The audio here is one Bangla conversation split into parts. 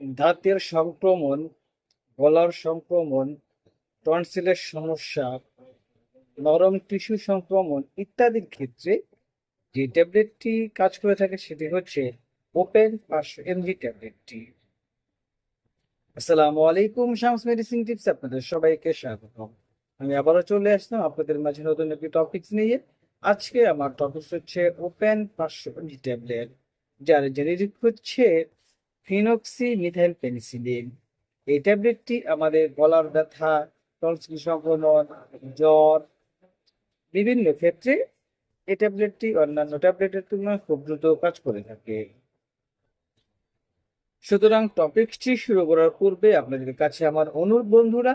দাঁতের সংক্রমণ, গলার সংক্রমণ, টনসিলের সমস্যা, নরম টিস্যু সংক্রমণ ইত্যাদির ক্ষেত্রে যে ট্যাবলেটটি কাজ করে থাকে সেটি হচ্ছে ওপেন 500 mg ট্যাবলেটটি। আসসালামু আলাইকুম, শামস মেডিসিন টিপস আপনাদের সবাইকে স্বাগতম। আমি আবারও চলে আসলাম আপনাদের মাঝে নতুন একটি টপিকস নিয়ে। আজকে আমার টপিক হচ্ছে ওপেন 500 mg ট্যাবলেট, যার জেনেরিক হচ্ছে ফিনক্সি মিথাইল পেনিসিলিন। এই ট্যাবলেটটি আমাদের গলার ব্যথা, টনসিল সংক্রমণ, জ্বর বিভিন্ন ক্ষেত্রে এই ট্যাবলেটটি অন্যান্য ট্যাবলেটের তুলনায় খুব দ্রুত কাজ করে থাকে। সুতরাং টপিকটি শুরু করার পূর্বে আপনাদের কাছে আমার অনুরোধ, বন্ধুরা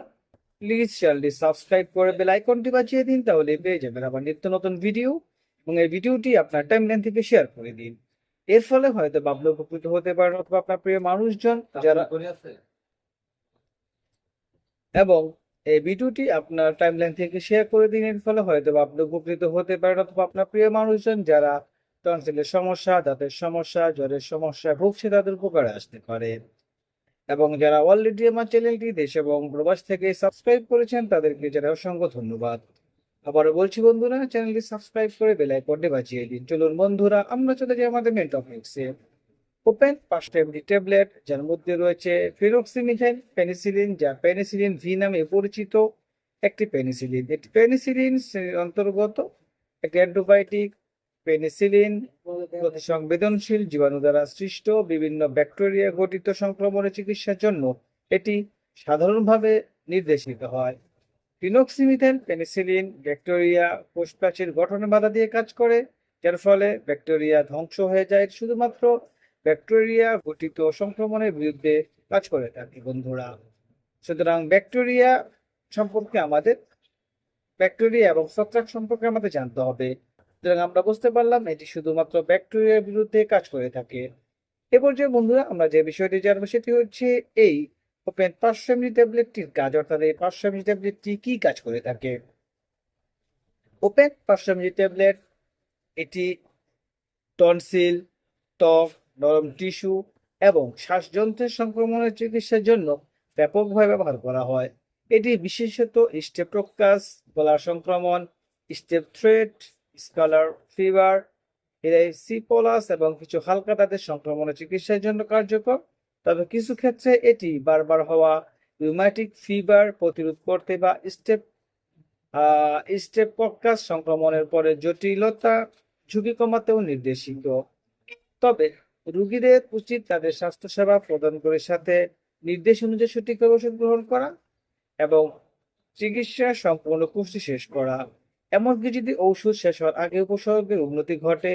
প্লিজ চ্যানেলটি সাবস্ক্রাইব করে বেল আইকনটি বাজিয়ে দিন, তাহলে পেয়ে যাবেন আবার নিত্য নতুন ভিডিও। এবং এই ভিডিওটি আপনার টাইমলাইন থেকে শেয়ার করে দিন। এর ফলে হয়তো আপনি উপকৃত হতে পারেন অথবা আপনার প্রিয় মানুষজন যারা, এবং এই ভিডিওটি আপনার টাইমলাইন থেকে শেয়ার করে দিন। এর ফলে হয়তো আপনি উপকৃত হতে পারেন অথবা আপনার প্রিয় মানুষজন যারা টনসিলের সমস্যা, দাঁতের সমস্যা, জ্বরের সমস্যা ভুগছে তাদের উপকারে আসতে পারে। এবং যারা অলরেডি আমার চ্যানেলটি দেশ এবং প্রবাস থেকে সাবস্ক্রাইব করেছেন তাদেরকে জানাই অসংখ্য ধন্যবাদ। আবারও বলছি বন্ধুরা, চ্যানেলটি সাবস্ক্রাইব করে বেল আইকনটি বাজিয়ে দিন। চলুন বন্ধুরা, আমরা চলে যাই আমাদের মেন টপিকসে। ওপেন 500 mg ট্যাবলেট, যার মধ্যে রয়েছে ফিনোক্সিমিথাইল পেনিসিলিন, যা পেনিসিলিন ভি নামে পরিচিত একটি পেনিসিলিন। এটি পেনিসিলিন শ্রেণীর অন্তর্গত একটি অ্যান্টিবায়োটিক। পেনিসিলিন প্রতি সংবেদনশীল জীবাণু দ্বারা সৃষ্ট বিভিন্ন ব্যাকটেরিয়া ঘটিত সংক্রমণের চিকিৎসার জন্য এটি সাধারণভাবে নির্দেশিত হয়। ফিনোক্সিমিথাইল পেনিসিলিন ব্যাকটেরিয়া কোষপ্রাচীর গঠনে বাধা দিয়ে কাজ করে, যার ফলে ব্যাকটেরিয়া ধ্বংস হয়ে যায়। শুধুমাত্র ব্যাকটেরিয়া ঘটিত সংক্রমণের বিরুদ্ধে কাজ করে থাকে বন্ধুরা। সুতরাং ব্যাকটেরিয়া এবং ছত্রাক সম্পর্কে আমাদের জানতে হবে। সুতরাং আমরা বুঝতে পারলাম এটি শুধুমাত্র ব্যাকটেরিয়ার বিরুদ্ধে কাজ করে থাকে। এ পর্যায়ে বন্ধুরা আমরা যে বিষয়টি জানবো সেটি হচ্ছে এই ওপেন 500 mg ট্যাবলেটটির কাজ, অর্থাৎ এই 500 mg ট্যাবলেটটি কি কাজ করে থাকে। ওপেন 500 mg ট্যাবলেট এটি টনসিল, ত্বক, নরম টিস্যু এবং শ্বাসযন্ত্রের সংক্রমণের চিকিৎসার জন্য ব্যাপকভাবে ব্যবহার করা হয়। এটি বিশেষত স্টেপ্টোকাস, গলার সংক্রমণ, স্টেপথ্রেট, স্কালার ফিভার, এরাইসিপোলাস এবং কিছু হালকা দাঁতের সংক্রমণের চিকিৎসার জন্য কার্যকর। তবে কিছু ক্ষেত্রে এটি বারবার হওয়া রিউমাটিক ফিভার প্রতিরোধ করতে বা স্টেপটকাস সংক্রমণের পরে জটিলতা ঝুঁকি কমাতেও নির্দেশিত। তবে রোগীদের উচিত তাদের স্বাস্থ্যসেবা প্রদান করে সাথে নির্দেশ অনুযায়ী সঠিকভাবে ওষুধ গ্রহণ করা এবং চিকিৎসা সম্পূর্ণ কোর্সটি শেষ করা। এমনকি যদি ঔষধ শেষ হওয়ার আগে উপসর্গের উন্নতি ঘটে,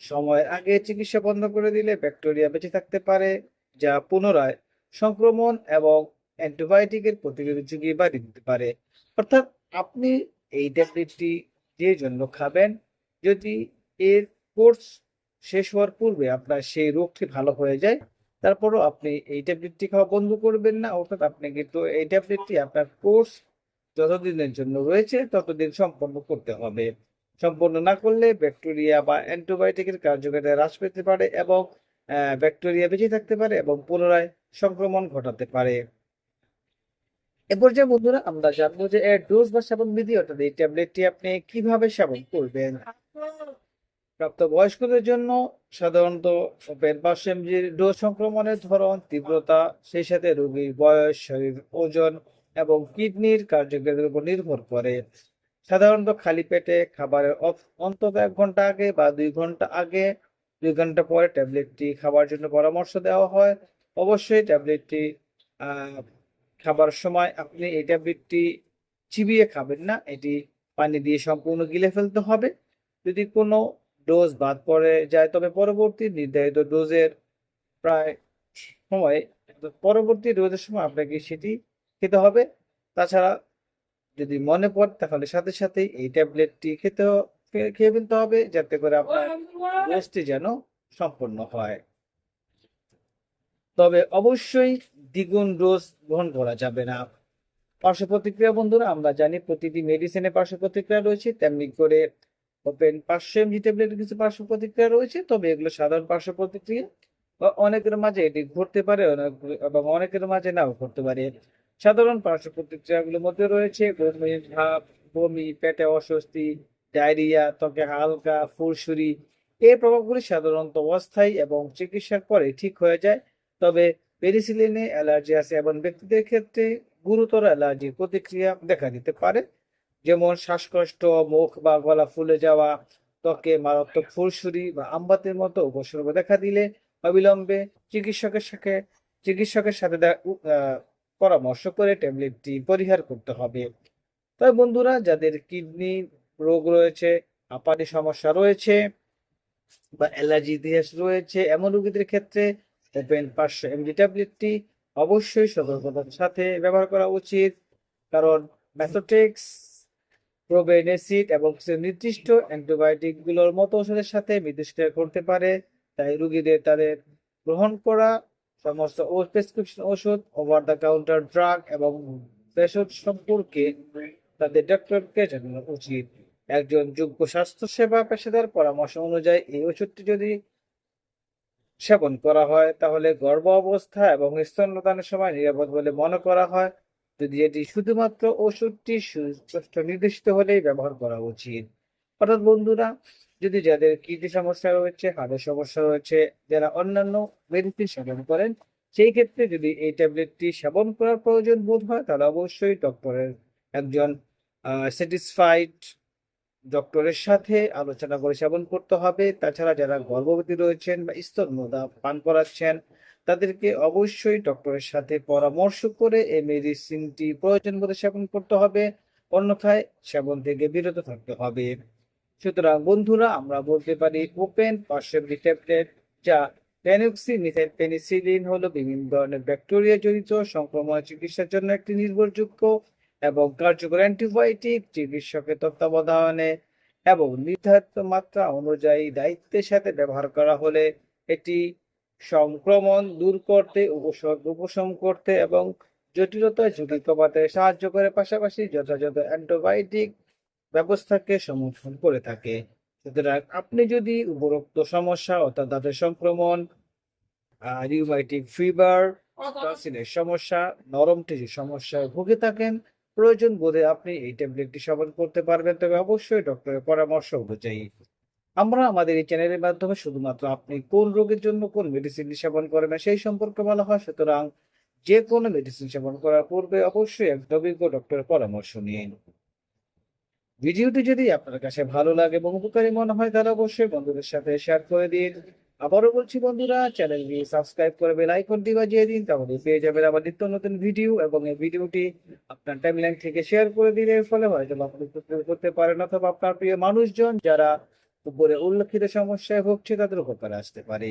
সময়ের আগে চিকিৎসা বন্ধ করে দিলে ব্যাকটেরিয়া বেঁচে থাকতে পারে, যা পুনরায় সংক্রমণ এবং অ্যান্টিবায়োটিকের প্রতিরোধ ঝুঁকি বাড়িয়ে দিতে পারে। অর্থাৎ আপনি এই ট্যাবলেটটি যে জন্য খাবেন, যদি এর কোর্স শেষ হওয়ার পূর্বে আপনার সেই রোগটি ভালো হয়ে যায়, তারপরও আপনি এই ট্যাবলেটটি খাওয়া বন্ধ করবেন না। অর্থাৎ আপনি কিন্তু এই ট্যাবলেটটি আপনার কোর্স যতদিনের জন্য রয়েছে ততদিন সম্পন্ন করতে হবে। সম্পন্ন না করলে ব্যাকটেরিয়া বা অ্যান্টিবায়োটিকের কার্যকারিতা হ্রাস পেতে পারে এবং ব্যাকটেরিয়া বেঁচে থাকতে পারে এবং পুনরায় সংক্রমণ ঘটাতে পারে। এ পর্যায়ে বন্ধুরা আমরা জানবো যে এর ডোজ বা সেবন বিধি, অর্থাৎ এই ট্যাবলেটটি আপনি কিভাবে সেবন করবেন। প্রাপ্তবয়স্কদের জন্য সাধারণত ওপেন 500 mg ডোজ সংক্রমণের ধরন, তীব্রতা, সেই সাথে রোগীর বয়স, শরীর ওজন এবং কিডনির কার্যকারিতার উপর নির্ভর করে। সাধারণত খালি পেটে খাবারের অন্তত 1 ঘন্টা আগে বা 2 ঘন্টা আগে, 2 ঘন্টা পরে ট্যাবলেটটি খাবার জন্য পরামর্শ দেওয়া হয়। অবশ্যই ট্যাবলেটটি আহ খাবার সময় আপনি এই ট্যাবলেটটি চিবিয়ে খাবেন না, এটি পানি দিয়ে সম্পূর্ণ গিলে ফেলতে হবে। যদি কোনো ডোজ বাদ পড়ে যায় তবে পরবর্তী নির্ধারিত ডোজের প্রায় সময় পরবর্তী ডোজের সময় আপনাকে সেটি খেতে হবে। তাছাড়া যদি মনে পড়ে তাহলে সাথে সাথেই এই ট্যাবলেটটি খেয়ে ফেলতে হবে, যাতে করে আপনার ডোজটি যেন সম্পন্ন হয়। তবে অবশ্যই দ্বিগুণ ডোজ গ্রহণ করা যাবে না। পার্শ্ব প্রতিক্রিয়া বন্ধুরা আমরা জানি প্রতিটি মেডিসিনের পার্শ্ব প্রতিক্রিয়া রয়েছে, তেমনি করে ওপেন 500 mg ট্যাবলেটের কিছু পার্শ্ব প্রতিক্রিয়া রয়েছে, তবে এগুলো সাধারণ পার্শ্ব প্রতিক্রিয়া। অনেকের মাঝে এটি ঘটতে পারে এবং অনেকের মাঝে নাও ঘটতে পারে। সাধারণ পার্শ্ব প্রতিক্রিয়াগুলোর মধ্যে রয়েছে বমি ভাব, বমি, পেটে অস্বস্তি, ডায়রিয়া, ত্বকে হালকা ফুরসুরি। এই প্রভাবগুলি সাধারণত অস্থায়ী এবং চিকিৎসার পরে ঠিক হয়ে যায়। তবে পেনিসিলিনে অ্যালার্জি আছে এমন ব্যক্তিদের ক্ষেত্রে গুরুতর অ্যালার্জির প্রতিক্রিয়া দেখা দিতে পারে, যেমন শ্বাসকষ্ট, মুখ বা গলা ফুলে যাওয়া, ত্বকে মারাত্মক ফুরসুরি বা আমবাতের মতো উপসর্গ দেখা দিলে অবিলম্বে চিকিৎসকের সাথে পরামর্শ করে ট্যাবলেটটি পরিহার করতে হবে। তবে বন্ধুরা, যাদের কিডনি রোগ রয়েছে, হাঁপানি সমস্যা রয়েছে বা অ্যালার্জি ইতিহাস রয়েছে এমন রোগীদের ক্ষেত্রে ওপেন 500 mg ট্যাবলেটটি অবশ্যই সতর্কতার সাথে ব্যবহার করা উচিত, কারণ ম্যাথোট্রেক্স, প্রোবেনেসিড এবং কিছু নির্দিষ্ট অ্যান্টিবায়োটিক গুলোর মতো ওষুধের সাথে মিথস্ক্রিয়া করতে পারে। তাই রোগীদের তাদের গ্রহণ করা সমস্ত প্রেসক্রিপশন ওষুধ, ওভার দ্য কাউন্টার ড্রাগ এবং ভেষজ সম্পর্কে তাদের ডক্টরকে জানানো উচিত। একজন যোগ্য স্বাস্থ্যসেবা পেশাদার পরামর্শ অনুযায়ী এই ওষুধটি যদি সেবন করা হয় তাহলে গর্ভ অবস্থা এবং স্তন্যদানের সময় নিরাপদ বলে মনে করা হয়। যদি এটি শুধুমাত্র ওষুধটি সুস্পষ্ট নির্দেশিত হলেই ব্যবহার করা উচিত। অর্থাৎ বন্ধুরা, যদি যাদের কিডনি সমস্যা রয়েছে, হার্টের সমস্যা রয়েছে, যারা অন্যান্য মেডিসিন সেবন করেন, সেই ক্ষেত্রে যদি এই ট্যাবলেটটি সেবন করার প্রয়োজন বোধ হয় তাহলে অবশ্যই ডক্টরের একজন স্যাটিসফাইড ডক্টরের সাথে আলোচনা করে সেবন করতে হবে। তাছাড়া যারা গর্ভবতী রয়েছেন বা স্তন্যদা পান করাচ্ছেন, তাদেরকে অবশ্যই ডক্টরের সাথে পরামর্শ করে এই মেডিসিনটি প্রয়োজন মতো সেবন করতে হবে, অন্যথায় সেবন থেকে বিরত থাকতে হবে। সুতরাং বন্ধুরা, আমরা বলতে পারি ওপেন 500 mg ট্যাবলেট, যা পেনিক্সিমিথাইল পেনিসিলিন হলো বিভিন্ন ধরনের ব্যাকটেরিয়া জনিত সংক্রমণ চিকিৎসার জন্য একটি নির্ভরযোগ্য এবং কার্যকর অ্যান্টিবায়োটিক। চিকিৎসকের তত্ত্বাবধানে এবং নির্ধারিত মাত্রা অনুযায়ী দায়িত্বের সাথে ব্যবহার করা হলে এটি সংক্রমণ দূর করতে, উপসর্গ উপশম করতে এবং জটিলতার ঝুঁকি কমাতে সাহায্য করে, পাশাপাশি যথাযথ অ্যান্টিবায়োটিক ব্যবস্থাকে সমর্থন করে থাকে। সুতরাং আপনি যদি উপরোক্ত সমস্যা অর্থাৎ দাঁতের সংক্রমণ, রিউমাটিক ফিভার, টনসিলের সমস্যা, নরম টিস্যুর সমস্যায় ভুগে থাকেন, প্রয়োজন বোধে আপনি এই ট্যাবলেটটি সেবন করতে পারবেন, তবে অবশ্যই ডক্টরের পরামর্শ অনুযায়ী। আমরা আমাদের এই চ্যানেলের মাধ্যমে শুধুমাত্র আপনি কোন রোগের জন্য কোন মেডিসিনটি সেবন করবেন সেই সম্পর্কে বলা হয়। সুতরাং যে কোনো মেডিসিন সেবন করার পূর্বে অবশ্যই একজন অভিজ্ঞ ডক্টরের পরামর্শ নিন। ভিডিওটি যদি আপনার কাছে ভালো লাগে এবং উপকারী মনে হয় তাহলে অবশ্যই বন্ধুদের সাথে শেয়ার করে দিন। আবারও বলছি বন্ধুরা, চ্যানেলটি সাবস্ক্রাইব করে বেল আইকনটি বাজিয়ে দিন, তাহলে পেয়ে যাবেন আবার নিত্য নতুন ভিডিও। এবং এই ভিডিওটি আপনার টাইমলাইন থেকে শেয়ার করে দিলে এর ফলে হয়তো আপনি উপকৃত করতে পারেন, অথবা আপনার প্রিয় মানুষজন যারা উপরে উল্লেখিত সমস্যায় ভুগছে তাদের উপকারে আসতে পারে।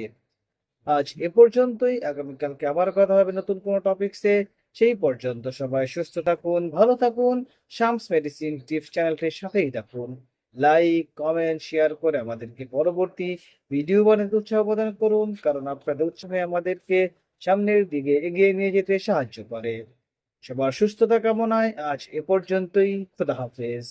আজ এ পর্যন্তই, আগামীকালকে আবার কথা হবে নতুন কোনো টপিকসে। সেই পর্যন্ত সবাই সুস্থ থাকুন, ভালো থাকুন। শামস মেডিসিন টিপস চ্যানেলটির সাথেই থাকুন। লাইক, কমেন্ট, শেয়ার করে আমাদেরকে পরবর্তী ভিডিও বানাতে উৎসাহ প্রদান করুন, কারণ আপনাদের উৎসাহে আমাদেরকে সামনের দিকে এগিয়ে নিয়ে যেতে সাহায্য করে। সবার সুস্থতা কামনায় আজ এ পর্যন্তই। খোদা হাফেজ।